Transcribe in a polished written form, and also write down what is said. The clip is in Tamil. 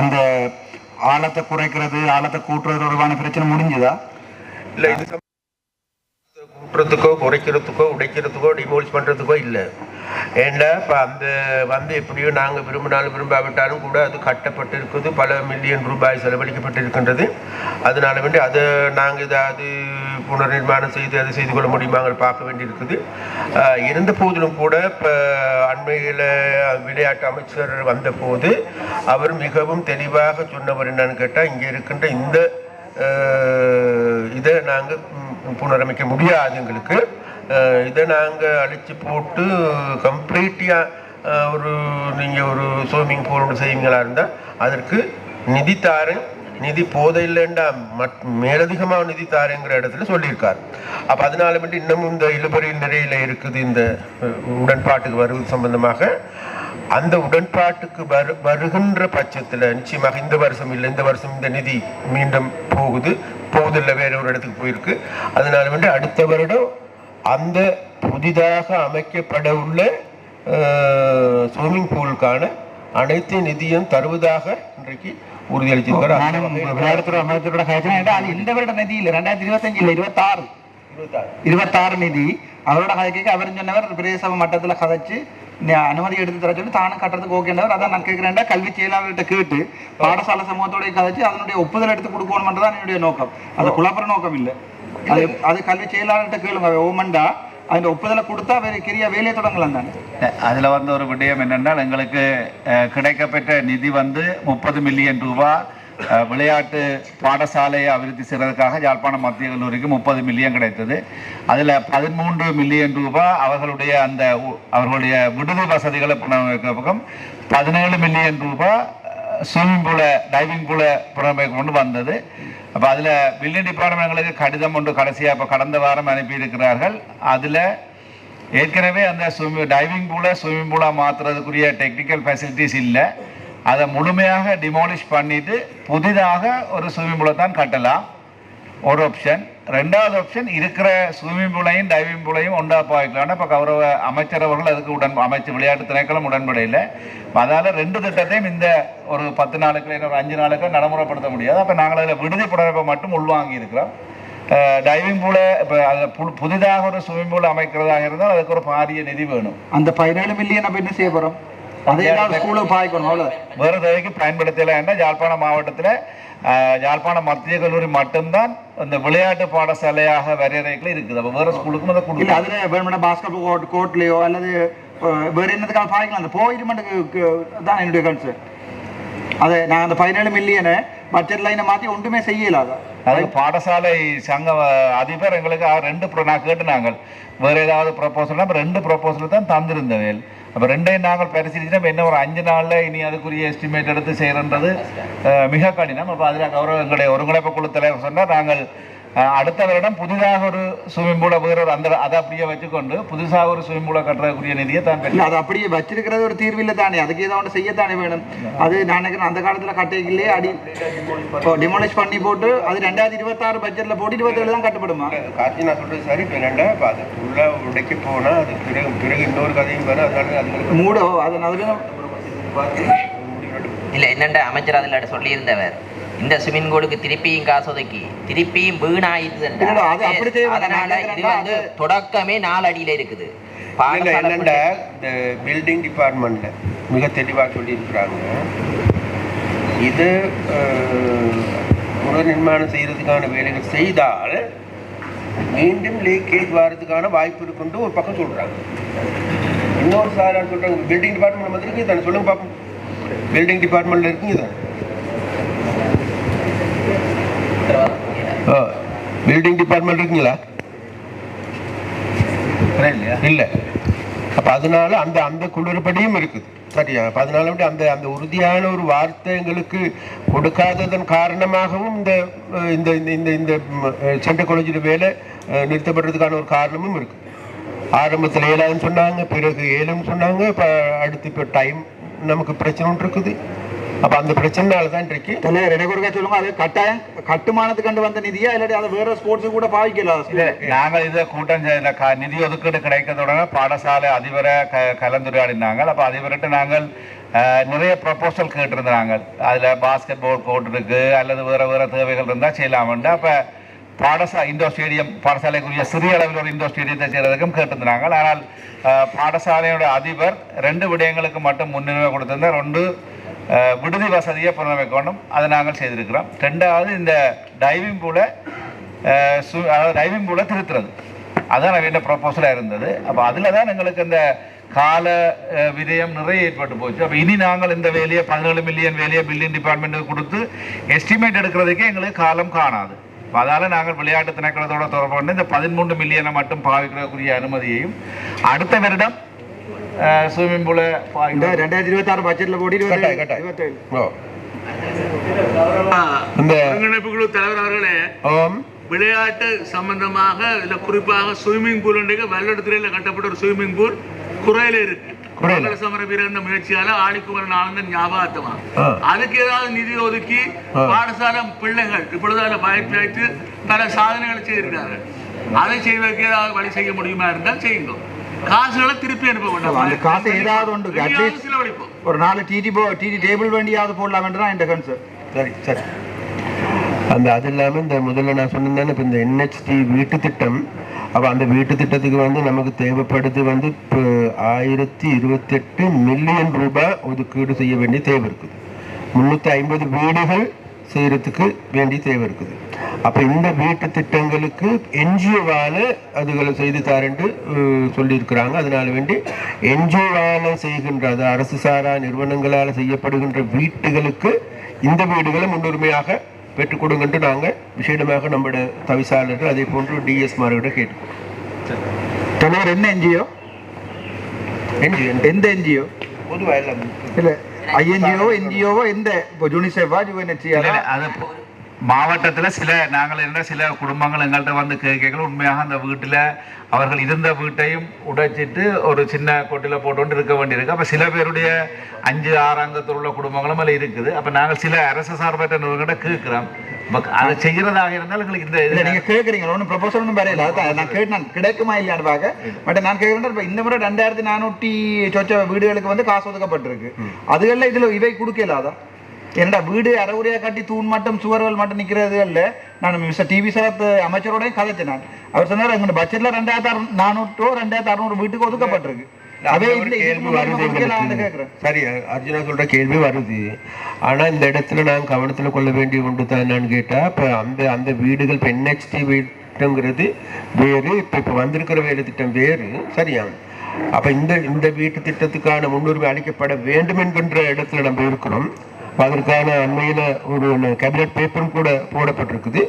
அந்த ஆழத்தை குறைக்கிறது ஆழத்தை கூட்டுறது தொடர்பான பிரச்சனை முடிஞ்சுதா? இல்லை, இது கூட்டுறதுக்கோ குறைக்கிறதுக்கோ உடைக்கிறதுக்கோ டிமோலிஷ் பண்ணுறதுக்கோ இல்லை. ஏன்னா இப்போ அந்த எப்படியோ நாங்கள் விரும்பினாலும் விரும்பாவிட்டாலும் கூட அது கட்டப்பட்டு இருக்குது, பல மில்லியன் ரூபாய் செலவழிக்கப்பட்டிருக்கின்றது. அதனால வேண்டி அதை நாங்கள் ஏதாவது புனர் நிர்மாணம் செய்து அதை செய்து கொள்ள முடியுமாங்க பார்க்க வேண்டியிருக்குது. இருந்த போதிலும் கூட இப்போ அண்மையில் விளையாட்டு அமைச்சர் வந்தபோது அவர் மிகவும் தெளிவாக சொன்னவர் என்னன்னு கேட்டால், இங்கே இருக்கின்ற இந்த இதை நாங்கள் புனரமைக்க முடியாது, எங்களுக்கு இதை நாங்கள் அழிச்சு போட்டு கம்ப்ளீட்டாக நீங்கள் ஒரு ஸ்விம்மிங் பூல் ஒன்று செய்வீங்களா இருந்தால் அதற்கு நிதி தாரேன், நிதி போதையில்லைண்டா மேலதிகமாக நிதி தாரேங்கிற இடத்துல சொல்லியிருக்கார். அப்போ அதனால மட்டும் இன்னமும் இந்த இழுபறியில் நிறையில் இருக்குது இந்த உடன்பாட்டுக்கு வருவது சம்பந்தமாக. அந்த உடன்பாட்டுக்கு வருகின்ற பட்சத்தில் நிச்சயமாக இந்த வருஷம் இல்லை, இந்த வருஷம் இந்த நிதி மீண்டும் போகுதில்லை, வேற ஒரு இடத்துக்கு போயிருக்கு. அதனால வந்து அடுத்த வருடம் அந்த புதிதாக அமைக்கப்பட உள்ள ஸ்விம்மிங் பூலுக்கான அனைத்து நிதியும் தருவதாக இன்றைக்கு உறுதியளிச்சிருக்காரு. இந்த வருட நிதி இல்லை, 2025 இல்லை, 26 நிதி அவரோட கதைக்கு அவர் சொன்னவர் பிரதேச மட்டத்தில் கதைச்சு அனுமதி எடுத்து தர சொல்லி தானும் கட்டுறதுக்கு ஓகேன்றவர். அதான் நான் கேட்கிறேன், கல்வி செயலாளர்கிட்ட கேட்டு பாடசாலை சமூகத்தோட கதைச்சு அதனுடைய ஒப்புதல் எடுத்து கொடுக்கணும்ன்றதான் என்னுடைய நோக்கம். அது குழப்பற நோக்கம் இல்லை. அது கல்வி செயலாளர்கிட்ட கேளுங்க, ஓமண்டா அந்த ஒப்புதலை கொடுத்தா வேற கிரியா வேலையை தொடங்கலாம் தானே. அதில் ஒரு விடயம் என்னென்னால், எங்களுக்கு கிடைக்கப்பெற்ற நிதி 30 மில்லியன் ரூபாய் விளையாட்டு பாடசாலையை அபிவிருத்தி செய்வதற்காக யாழ்ப்பாணம் மத்திய கல்லூரிக்கு 30 மில்லியன் கிடைத்தது. அதில் 13 மில்லியன் ரூபாய் அவர்களுடைய விடுதி வசதிகளை புனரமைக்க, 17 மில்லியன் ரூபாய் ஸ்விம்மிங் பூலை டைவிங் பூலை புனரமைக்க கொண்டு வந்தது. அப்போ அதில் பில்டிங் டிபார்ட்மெண்ட்களுக்கு கடிதம் ஒன்று கடைசியாக இப்போ கடந்த வாரம் அனுப்பியிருக்கிறார்கள். அதில் ஏற்கனவே அந்த டைவிங் பூலை ஸ்விம்மிங் பூலாக மாற்றுறதுக்குரிய டெக்னிக்கல் ஃபெசிலிட்டிஸ் இல்லை. அதை முழுமையாக டிமாலிஷ் பண்ணிவிட்டு புதிதாக ஒரு ஸ்விம்மிங் பூலை தான் கட்டலாம், ஒரு ஆப்ஷன். ரெண்டாவது ஆப்ஷன், இருக்கிற ஸ்விம்மிங் பூலையும் டைவிங் பூலையும் ஒன்றா பாய்க்கலாம்னா இப்போ கௌரவ அமைச்சர் அவர்கள் அதுக்கு விளையாட்டு திணைக்களம் உடன்படையில். அதால் 2 திட்டத்தையும் இந்த ஒரு 10 நாளுக்கு இல்லை ஒரு 5 நாளுக்கு நடைமுறைப்படுத்த முடியாது. அப்போ நாங்கள் அதில் விடுதி புனரமைப்பை மட்டும் உள்வாங்கி இருக்கிறோம். டைவிங் பூலை இப்போ அதில் புதிதாக ஒரு ஸ்விம்மிங் பூல் அமைக்கிறதாக இருந்தால் அதுக்கு ஒரு பாரிய நிதி வேணும். அந்த 17 மில்லியன் அப்போ என்ன செய்ய போகிறோம்? வேறு தேவைக்கு பயன்படுத்தலைன்னா யாழ்ப்பாணம் மாவட்டத்தில் யாழ்ப்பாணம் மத்திய கல்லூரி மட்டும்தான் இந்த விளையாட்டு பாடசாலையாக வரையறைகள் இருக்குது. அப்போ வேறு ஸ்கூலுக்கும் அதை கொடுக்கல. அதில் பாஸ்கெட் கோர்ட்லேயோ அல்லது வேறு என்னதுக்காக பாய்க்கலாம். அந்த போயிடுமெண்ட்டுக்கு தான் என்னுடைய கன்சர்ன். அதை நான் அந்த 17 மில்லியனை மற்ற லைனை மாற்றி ஒன்றுமே செய்யலாத. அதுக்கு பாடசாலை சங்க அதிபர் எங்களுக்கு 2 நான் கேட்டு நாங்கள் வேறு ஏதாவது ப்ரொப்போசல்னா 2 ப்ரொப்போசல் தான் தந்திருந்தவேல். அப்போ 2ஐயும் நாங்கள் பரிசீலிச்சுன்னா என்ன ஒரு 5 நாளில் இனி அதுக்குரிய எஸ்டிமேட் எடுத்து செய்கிறன்றது மிக கடினம். அப்போ அதில் எங்களுடைய ஒருங்கிணைப்பு குழு தலைவர் சொன்னால், நாங்கள் அடுத்த வருடம் புதிதாக ஒரு ஸ்விம்மிங் பூலை வேறு ஒரு அதை அப்படியே வச்சுக்கொண்டு புதுசாக ஒரு ஸ்விம்மிங் பூலை கட்டுறதுக்குரிய நிதியை தான் பெரிய. அது அப்படியே வச்சிருக்கிறது ஒரு தீர்வில்லை தானே, அதுக்கு ஏதாவது ஒன்று செய்யத்தானே வேணும். அது நான் நினைக்கிறேன் அந்த காலத்தில் கட்டைகளே டிமாலிஷ் பண்ணி போட்டு அது 2026 பட்ஜெட்டில் போட்டு 27 தான் கட்டப்படுமா? காட்சி நான் சொல்கிறது சரி. இப்போ என்னென்னா அது ஃபுல்லாக உடைக்க போனால் அது பிறகு இன்னொரு கதையும் வேணும். அதனால அது மூடோ அதனால இல்லை என்னென்ன அமைச்சர் அதில் சொல்லியிருந்தவர், இந்த ஸ்விம்மிங் பூலுக்கு திருப்பியும் காசு ஒதுக்கி திருப்பியும் வீணாயிடுது. அதனால இது தொடக்கமே 4 அடியில் இருக்குது. இந்த பில்டிங் டிபார்ட்மெண்ட்ல மிக தெளிவாக சொல்லியிருக்கிறாங்க, இது புனர் நிர்மாணம் செய்யறதுக்கான வேலைகள் செய்தால் மீண்டும் லீக்கேஜ் வர்றதுக்கான வாய்ப்பு இருக்குன்னு ஒரு பக்கம் சொல்றாங்க. இன்னொரு சார் சொல்றாங்க, பில்டிங் டிபார்ட்மெண்ட் வந்து இருக்கீங்க தானே, சொல்லுங்க பார்ப்போம். பில்டிங் டிபார்ட்மெண்ட்ல இருக்கீங்க தானே? பில்டிங் டிபார்ட்மெண்ட் இருக்குங்களா? இல்லை. அப்போ அதனால அந்த குளிர்படியும் இருக்குது சரியா. அப்போ அதனால அந்த உறுதியான ஒரு வார்த்தை எங்களுக்கு கொடுக்காததன் காரணமாகவும் இந்த இந்த இந்த சென்ட்ரல் காலேஜில் வேலை நிறுத்தப்படுறதுக்கான ஒரு காரணமும் இருக்குது. ஆரம்பத்தில் 7 சொன்னாங்க, பிறகு 7 சொன்னாங்க. இப்போ அடுத்து இப்போ டைம் நமக்கு பிரச்சனை ஒன்று இருக்குது. அப்போ அந்த பிரச்சனைனால தான் இன்றைக்கு தலைவர் எனக்கு ஒருக்கா சொல்லுங்க, அது கட்டாயம் கட்டுமானத்துக்கு கண்டு வந்த நிதியா இல்லாட்டி அதை வேற ஸ்போர்ட்ஸுக்கு கூட பாவிக்கலாம்? நாங்கள் இதை கூட்டம் நிதி ஒதுக்கீடு கிடைக்கிறதுடனே பாடசாலை அதிபரை கலந்துரையாடினாங்க. அப்போ அதிபர்கிட்ட நாங்கள் நிறைய ப்ரப்போசல் கேட்டிருந்தாங்க. அதில் பாஸ்கெட் பால் கோர்ட் இருக்குது அல்லது வேறு வேறு தேவைகள் இருந்தால் செய்யலாம்ண்டு. அப்போ இண்டோர் ஸ்டேடியம் பாடசாலைக்குரிய சிறிய அளவில் ஒரு இண்டோர் ஸ்டேடியத்தை செய்கிறதுக்கும் கேட்டிருந்தாங்க. ஆனால் பாடசாலையோட அதிபர் 2 விடயங்களுக்கு மட்டும் முன்னுரிமை கொடுத்திருந்தார். 1 விடுதி வசதியை புனரமைக்க வேண்டும், அதை நாங்கள் செய்திருக்கிறோம். 2வது இந்த டைவிங் பூலை திருத்துறது, அதுதான் வேண்டிய ப்ரொப்போசலாக இருந்தது. அப்போ அதில் தான் எங்களுக்கு இந்த கால விரயம் நிறைய ஏற்பட்டு போச்சு. அப்போ இனி நாங்கள் இந்த வேலையை 17 மில்லியன் வேலையை பில்டிங் டிபார்ட்மெண்ட்டுக்கு கொடுத்து எஸ்டிமேட் எடுக்கிறதுக்கே எங்களுக்கு காலம் காணாது. அதால் நாங்கள் விளையாட்டு திணைக்களத்தோட தொடர்பு கொண்டு இந்த 13 மில்லியனை மட்டும் பாவிக்கிறதுக்குரிய அனுமதியையும் அடுத்த வருடம் ஸ்விம்மிங் பூலை 2026 பட்ஜெட்டில் போடி ஒருங்கிணைப்பு தலைவர் அவர்களே, விளையாட்டு சம்பந்தமாக இல்ல குறிப்பாக ஸ்விம்மிங் பூல் வெள்ளத்துறையில கட்டப்பட்ட ஒரு ஸ்விம்மிங் பூல் குறையில இருக்கு. சமர வீரர் முயற்சியால ஆடிக்குமரன் ஆனந்தன் ஞாபகத்தமா அதுக்கு ஏதாவது நிதி ஒதுக்கி பாடசாலை பிள்ளைகள் இப்பொழுது அதில் பயிற்சி ஆயிட்டு பல சாதனைகளை செய்திருக்காங்க. அதை செய்வதற்கு ஏதாவது வழி செய்ய முடியுமா இருந்தால் செய்யுங்க. காசுகளை திருப்பி அனுப்ப வேண்டாம். அந்த காசு ஏதாவது ஒன்று செலவழிப்போம். ஒரு 4 டிடி டேபிள் வேண்டியாவது போடலாம் என்று தான் இந்த கன்சர்ன். சரி. அது இல்லாமல் இந்த முதல்ல நான் சொன்னேன், இப்போ இந்த NHT வீட்டு திட்டம், அப்போ அந்த வீட்டு திட்டத்துக்கு நமக்கு தேவைப்படுது இப்போ 1028 மில்லியன் ரூபாய் ஒதுக்கீடு செய்ய வேண்டிய தேவை இருக்குது. 350 வீடுகள் செய்யறதுக்கு வேண்டிய தேவை இருக்குது. அப்போ இந்த வீட்டு திட்டங்களுக்கு NGOவால அதுகளை செய்து தரேன்னு சொல்லியிருக்கிறாங்க. அதனால வேண்டி NGOவால செய்கின்ற, அது அரசு சாரா நிறுவனங்களால் செய்யப்படுகின்ற வீட்டுகளுக்கு இந்த வீடுகளை முன்னுரிமையாக பெற்றுக் கொடுங்கன்ட்டு நாங்கள் விசேடமாக நம்மளோட தவிசாளர்கள் அதே போன்று DS மார்கிட்ட கேட்டுக்கோம். என்ன NGO? எந்த NGO? பொதுவாக இல்லை NGO எந்த யுனிசெஃபா UNHCR? அது மாவட்டத்தில் சில குடும்பங்கள் எங்கள்கிட்ட வந்து கேட்கல. உண்மையாக அந்த வீட்டில் அவர்கள் இருந்த வீட்டையும் உடைச்சிட்டு ஒரு சின்ன கொட்டில போட்டு இருக்க வேண்டியிருக்கு. அப்போ சில பேருடைய 5-6 அங்கத்தில் உள்ள குடும்பங்களும் அதில் இருக்குது. அப்போ நாங்கள் சில அரசு சார்பற்ற நிறுவனங்கிட்ட கேட்குறோம். அதை செய்கிறதாக இருந்தால் எங்களுக்கு இந்த இதில் நீங்கள் கேட்குறீங்க ஒன்றும் ப்ரொபோசல் ஒன்றும் வரையில. அதான் நான் கேட்டேன் கிடைக்குமா இல்லையான்னு பார்க்க. பட் நான் கேட்குறேன், இப்போ இந்த முறை 2400 சொச்ச வீடுகளுக்கு காசு ஒதுக்கப்பட்டிருக்கு. அதுகளில் இதில் இவை கொடுக்கலாதான்? என்னடா வீடு அறவுரையாக கட்டி தூண் மட்டும் சுவர்கள் மட்டும் நிற்கிறது இல்லை. நான் மிஸ்டர் டிவி சரத் அமைச்சரோடையும் கதைச்சேன். நான் அவர் சொன்னார் எங்களோட பட்ஜெட்ல 2400 2600 வீட்டுக்கு ஒதுக்கப்பட்டிருக்கு. சரி, அர்ஜுனா சொல்ற கேள்வி வருது. ஆனா இந்த இடத்துல நான் கவனத்துல கொள்ள வேண்டிய ஒன்று தான் என்னன்னு கேட்டா, இப்ப அந்த வீடுகள் இப்போ NHT வீட்டுங்கிறது வேறு, இப்ப வந்திருக்கிற வேலை திட்டம் வேறு. சரியா? அப்ப இந்த வீட்டு திட்டத்துக்கான முன்னுரிமை அளிக்கப்பட வேண்டும் என்கின்ற இடத்துல நம்ம இருக்கிறோம். அதற்கான அண்மையில ஒரு கேபினட் பேப்பரும் கூட போடப்பட்டிருக்குது.